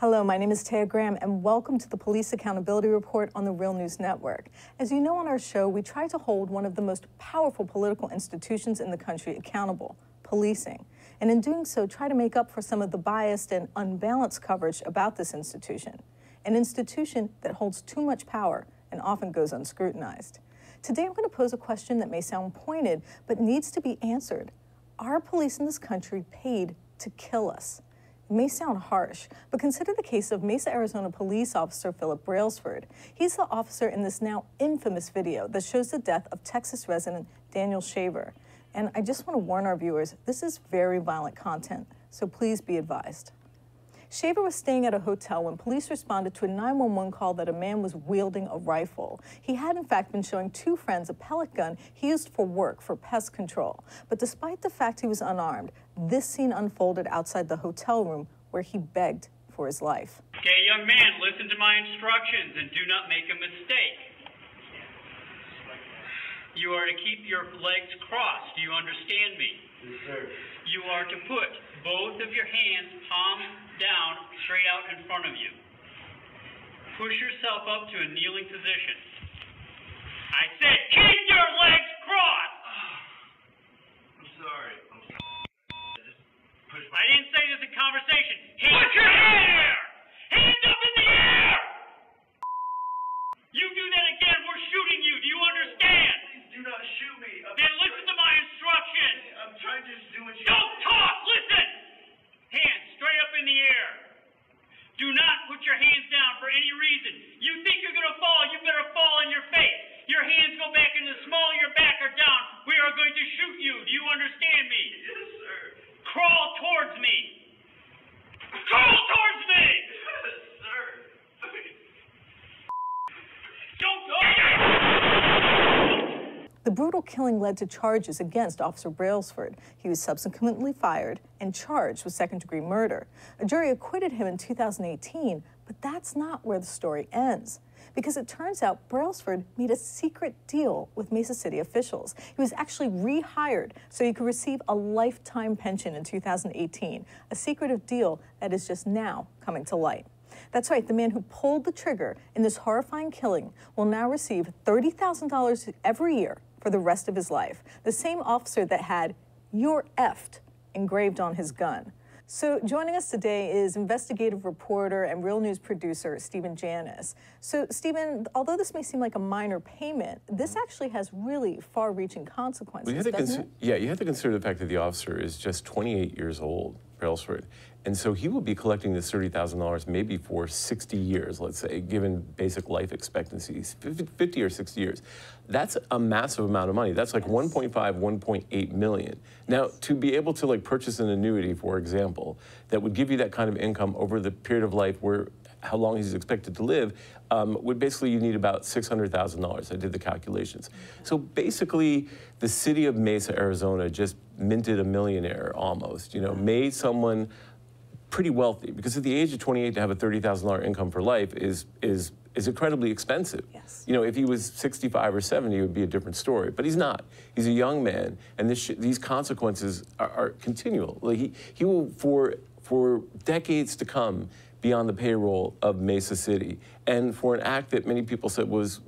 Hello, my name is Taya Graham, and welcome to the Police Accountability Report on the Real News Network. As you know, on our show, we try to hold one of the most powerful political institutions in the country accountable, policing. And in doing so, try to make up for some of the biased and unbalanced coverage about this institution, an institution that holds too much power and often goes unscrutinized. Today, I'm going to pose a question that may sound pointed, but needs to be answered. Are police in this country paid to kill us? It may sound harsh, but consider the case of Mesa, Arizona police officer Philip Brailsford. He's the officer in this now infamous video that shows the death of Texas resident Daniel Shaver. And I just want to warn our viewers, this is very violent content, so please be advised. Shaver was staying at a hotel when police responded to a 911 call that a man was wielding a rifle. He had, in fact, been showing two friends a pellet gun he used for work for pest control. But despite the fact he was unarmed, this scene unfolded outside the hotel room where he begged for his life. Okay, young man, listen to my instructions and do not make a mistake. You are to keep your legs crossed. Do you understand me? Yes, sir. You are to put both of your hands palms down, straight out in front of you. Push yourself up to a kneeling position. I said, keep your legs crossed! I'm sorry. I didn't say this in conversation. Put your hair! Hands up in the air! You do that again, we're shooting you. Do you understand? Please do not shoot me. Then listen to my instructions. I'm trying to do what you... Don't talk! Listen! Hands straight up in the air. Do not put your hands down for any reason. You think you're going to fall, you better fall on your face. Your hands go back in the small of your back or down. We are going to shoot you. Do you understand me? Yes, sir. Crawl towards me. Crawl towards me! Yes, sir. Don't go! The brutal killing led to charges against Officer Brailsford. He was subsequently fired and charged with second-degree murder. A jury acquitted him in 2018, but that's not where the story ends. Because it turns out Brailsford made a secret deal with Mesa City officials. He was actually rehired so he could receive a lifetime pension in 2018, a secretive deal that is just now coming to light. That's right, the man who pulled the trigger in this horrifying killing will now receive $30,000 every year for the rest of his life. The same officer that had "You're effed" engraved on his gun. So joining us today is investigative reporter and Real News producer Stephen Janis. So Stephen, although this may seem like a minor payment, this actually has really far-reaching consequences, doesn't it? Yeah, you have to consider the fact that the officer is just 28 years old, Brailsford. And so he will be collecting this $30,000 maybe for 60 years, let's say, given basic life expectancies, 50 or 60 years. That's a massive amount of money. That's like 1.5, 1.8 million. Now, to be able to like purchase an annuity, for example, that would give you that kind of income over the period of life where how long he's expected to live, would basically you need about $600,000. I did the calculations. So basically, the city of Mesa, Arizona, just minted a millionaire almost. You know, made someone pretty wealthy, because at the age of 28 to have a $30,000 income for life is incredibly expensive. Yes. You know, if he was 65 or 70, it would be a different story. But he's not. He's a young man, and these consequences are continual. Like he will, for decades to come, be on the payroll of Mesa City, and for an act that many people said was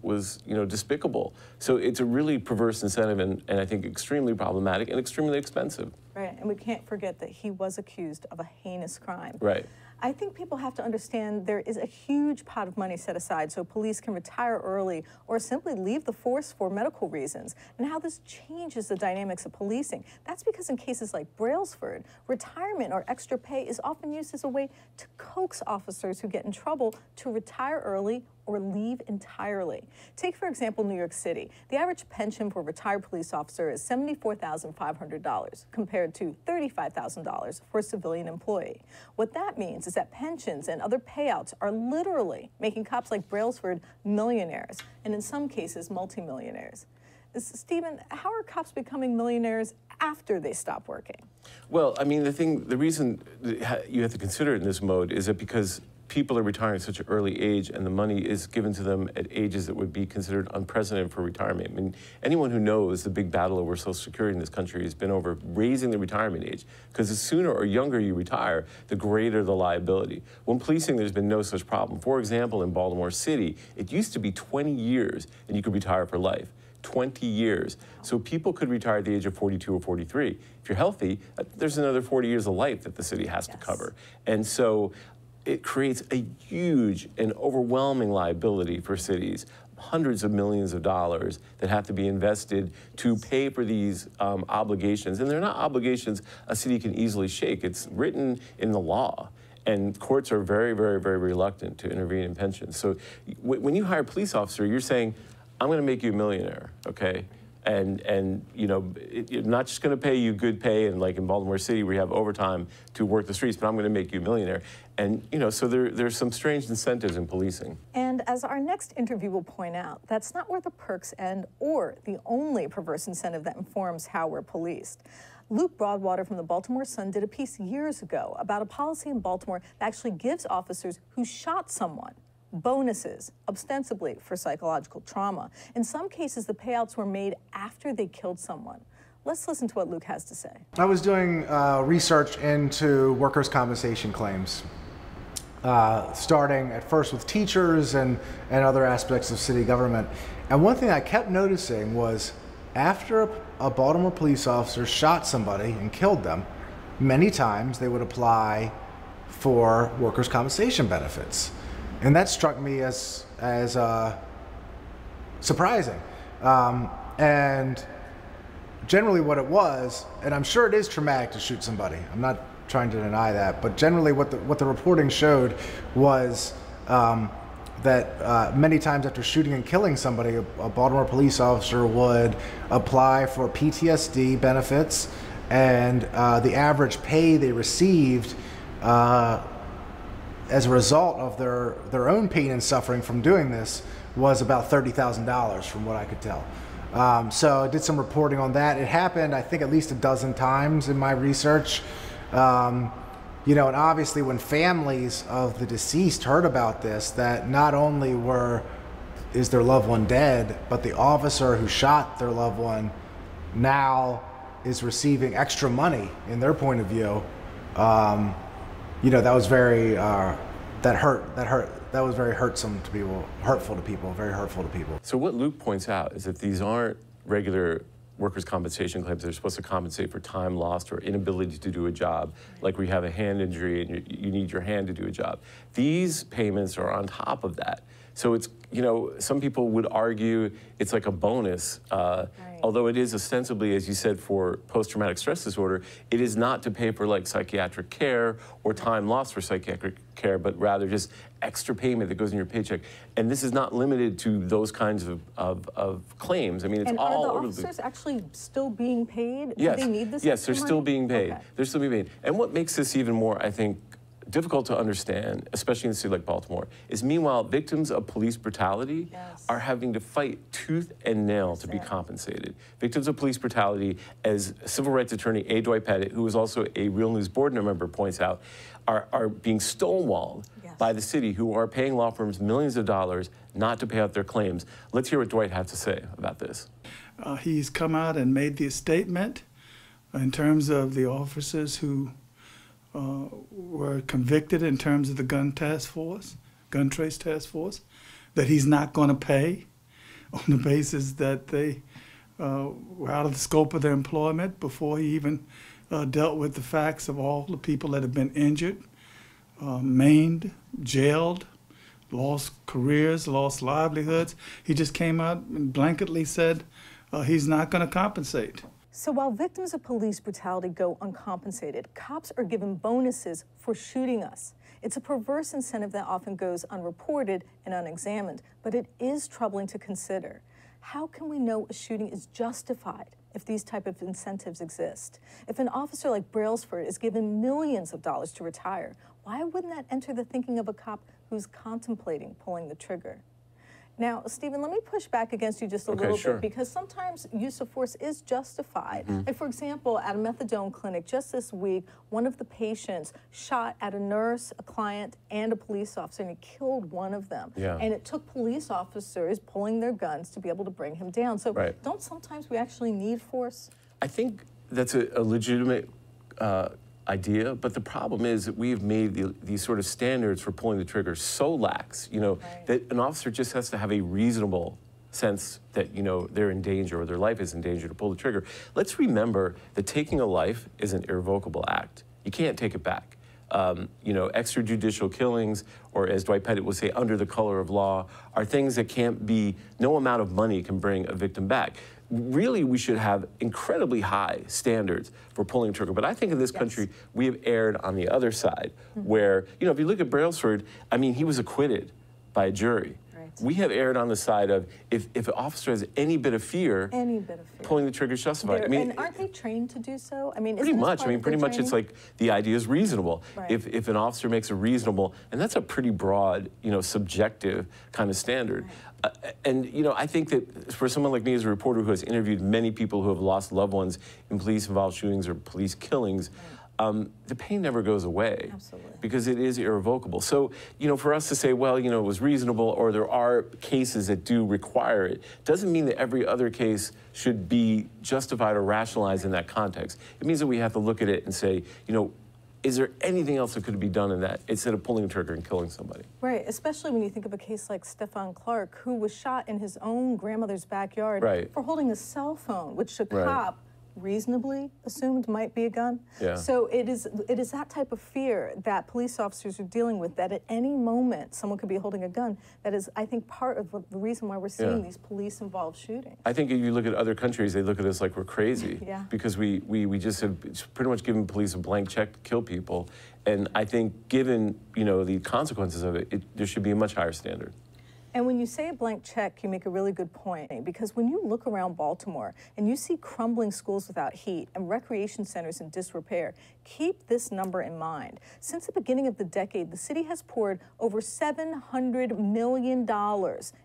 despicable. So it's a really perverse incentive, and I think extremely problematic and extremely expensive. Right, and we can't forget that he was accused of a heinous crime. Right. I think people have to understand there is a huge pot of money set aside so police can retire early or simply leave the force for medical reasons, and how this changes the dynamics of policing. That's because in cases like Brailsford, retirement or extra pay is often used as a way to coax officers who get in trouble to retire early or leave entirely. Take, for example, New York City. The average pension for a retired police officer is $74,500 compared to $35,000 for a civilian employee. What that means is that pensions and other payouts are literally making cops like Brailsford millionaires, and in some cases, multimillionaires. Stephen, how are cops becoming millionaires after they stop working? Well, I mean, the reason you have to consider it in this mode is that because people are retiring at such an early age and the money is given to them at ages that would be considered unprecedented for retirement. I mean, anyone who knows the big battle over Social Security in this country has been over raising the retirement age, because the sooner or younger you retire, the greater the liability. When policing, there's been no such problem. For example, in Baltimore City, it used to be 20 years and you could retire for life. 20 years. So people could retire at the age of 42 or 43. If you're healthy, there's another 40 years of life that the city has to cover. And so it creates a huge and overwhelming liability for cities, hundreds of millions of dollars that have to be invested to pay for these obligations. And they're not obligations a city can easily shake. It's written in the law. And courts are very, very, very reluctant to intervene in pensions. So when you hire a police officer, you're saying, I'm going to make you a millionaire, okay? And you know, you're not just going to pay you good pay, and like in Baltimore City, we have overtime to work the streets, but I'm going to make you a millionaire. And you know, so there's some strange incentives in policing. And as our next interview will point out, that's not where the perks end or the only perverse incentive that informs how we're policed. Luke Broadwater from the Baltimore Sun did a piece years ago about a policy in Baltimore that actually gives officers who shot someone bonuses, ostensibly for psychological trauma. In some cases, the payouts were made after they killed someone. Let's listen to what Luke has to say. I was doing research into workers' compensation claims, starting at first with teachers and other aspects of city government. And one thing I kept noticing was after a Baltimore police officer shot somebody and killed them, many times they would apply for workers' compensation benefits. And that struck me as surprising. And generally what it was, and I'm sure it is traumatic to shoot somebody, I'm not trying to deny that, but generally what the reporting showed was that many times after shooting and killing somebody, a Baltimore police officer would apply for PTSD benefits, and the average pay they received as a result of their own pain and suffering from doing this was about $30,000 from what I could tell. So I did some reporting on that. It happened, I think, at least a dozen times in my research. You know, and obviously when families of the deceased heard about this, that not only is their loved one dead, but the officer who shot their loved one now is receiving extra money in their point of view. You know, that was very, that was very hurtful to people, very hurtful to people. So what Luke points out is that these aren't regular workers' compensation claims. They're supposed to compensate for time lost or inability to do a job, like we have a hand injury and you need your hand to do a job. These payments are on top of that. So it's, you know, some people would argue it's like a bonus, although it is ostensibly, as you said, for post-traumatic stress disorder, it is not to pay for like psychiatric care or time lost for psychiatric care, but rather just extra payment that goes in your paycheck. And this is not limited to those kinds of claims. I mean, it's all over. And are the officers actually still being paid? Yes. Do they need this? Yes, they're still being paid. Okay. They're still being paid. And what makes this even more, I think, difficult to understand, especially in a city like Baltimore, is meanwhile victims of police brutality are having to fight tooth and nail to be compensated. Victims of police brutality, as civil rights attorney A. Dwight Pettit, who is also a Real News board member, points out, are being stonewalled by the city, who are paying law firms millions of dollars not to pay out their claims. Let's hear what Dwight had to say about this. He's come out and made the statement in terms of the officers who were convicted in terms of the gun trace task force, that he's not going to pay on the basis that they were out of the scope of their employment before he even dealt with the facts of all the people that have been injured, maimed, jailed, lost careers, lost livelihoods. He just came out and blanketly said he's not going to compensate. So while victims of police brutality go uncompensated, cops are given bonuses for shooting us. It's a perverse incentive that often goes unreported and unexamined, but it is troubling to consider. How can we know a shooting is justified if these type of incentives exist? If an officer like Brailsford is given millions of dollars to retire, why wouldn't that enter the thinking of a cop who's contemplating pulling the trigger? Now, Stephen, let me push back against you just a Okay, little sure. bit, because sometimes use of force is justified. Like, for example, at a methadone clinic just this week, one of the patients shot at a nurse, a client, and a police officer, and he killed one of them. Yeah. And it took police officers pulling their guns to be able to bring him down. So Right. don't sometimes we actually need force? I think that's a legitimate idea, but the problem is that we have made these sort of standards for pulling the trigger so lax, Right. that an officer just has to have a reasonable sense that, they're in danger or their life is in danger to pull the trigger. Let's remember that taking a life is an irrevocable act. You can't take it back. Extrajudicial killings, or as Dwight Pettit would say, under the color of law, are things that can't be, no amount of money can bring a victim back. Really, we should have incredibly high standards for pulling trigger. But I think in this country, we have erred on the other side, where, if you look at Brailsford, he was acquitted by a jury. We have erred on the side of if an officer has any bit of fear, pulling the trigger is justified. And aren't they trained to do so? Pretty much. Pretty much it's like the idea is reasonable. Right. If an officer makes a reasonable, and that's a pretty broad, subjective kind of standard. Right. I think that for someone like me as a reporter who has interviewed many people who have lost loved ones in police-involved shootings or police killings, the pain never goes away. Absolutely. Because it is irrevocable. So, for us to say, well, it was reasonable, or there are cases that do require it, doesn't mean that every other case should be justified or rationalized in that context. It means that we have to look at it and say, is there anything else that could be done in that instead of pulling the trigger and killing somebody? Right, especially when you think of a case like Stephon Clark, who was shot in his own grandmother's backyard for holding a cell phone, which a cop reasonably assumed might be a gun. Yeah. So it is that type of fear that police officers are dealing with, that at any moment someone could be holding a gun. That is, I think, part of the reason why we're seeing these police-involved shootings. I think if you look at other countries, they look at us like we're crazy. Because we just have pretty much given police a blank check to kill people. And I think given, the consequences of it, there should be a much higher standard. And when you say a blank check, you make a really good point, because when you look around Baltimore and you see crumbling schools without heat and recreation centers in disrepair, keep this number in mind. Since the beginning of the decade, the city has poured over $700 million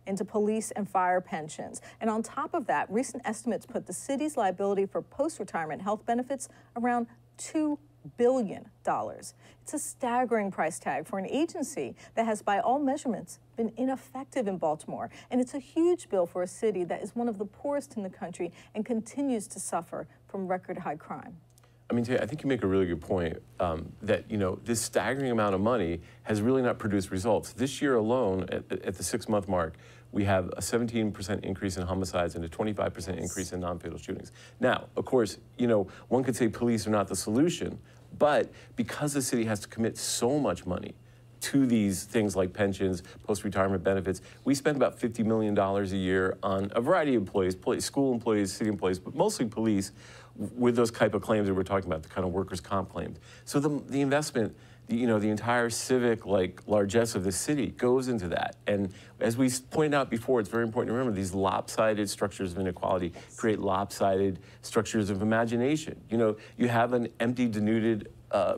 into police and fire pensions. And on top of that, recent estimates put the city's liability for post-retirement health benefits around $2 billion. It's a staggering price tag for an agency that has, by all measurements, been ineffective in Baltimore. And it's a huge bill for a city that is one of the poorest in the country and continues to suffer from record high crime. I think you make a really good point that, this staggering amount of money has really not produced results. This year alone, at the 6-month mark, we have a 17% increase in homicides and a 25% increase in non-fatal shootings. Now, of course, one could say police are not the solution, but because the city has to commit so much money to these things like pensions, post-retirement benefits, we spend about $50 million a year on a variety of employees, school employees, city employees, but mostly police, with those type of claims that we're talking about, the kind of workers' comp claims. So the investment, the entire civic largesse of the city goes into that. And as we pointed out before, it's very important to remember these lopsided structures of inequality create lopsided structures of imagination. You have an empty, denuded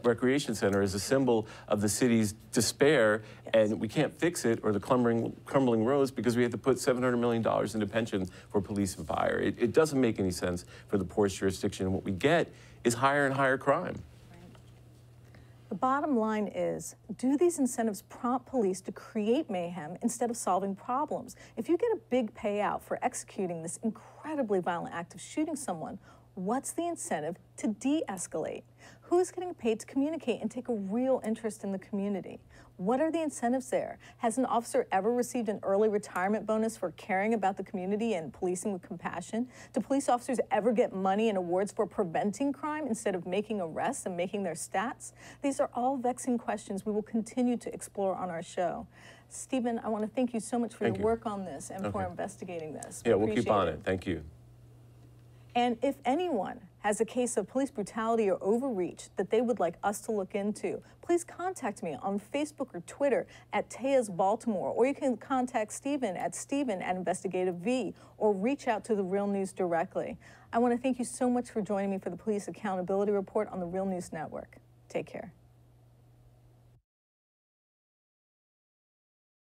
recreation center as a symbol of the city's despair, and we can't fix it, or the crumbling roads, because we have to put $700 million into pensions for police and fire. It doesn't make any sense for the poorest jurisdiction. And what we get is higher and higher crime. The bottom line is, do these incentives prompt police to create mayhem instead of solving problems? If you get a big payout for executing this incredibly violent act of shooting someone, what's the incentive to de-escalate? Who's getting paid to communicate and take a real interest in the community? What are the incentives there? Has an officer ever received an early retirement bonus for caring about the community and policing with compassion? Do police officers ever get money and awards for preventing crime instead of making arrests and making their stats? These are all vexing questions we will continue to explore on our show. Stephen, I want to thank you so much for your work on this and for investigating this. Yeah, we'll keep on it. Thank you. And if anyone has a case of police brutality or overreach that they would like us to look into, please contact me on Facebook or Twitter at Tea's Baltimore, or you can contact Stephen at Stephen@InvestigateV, or reach out to The Real News directly. I want to thank you so much for joining me for the Police Accountability Report on The Real News Network. Take care.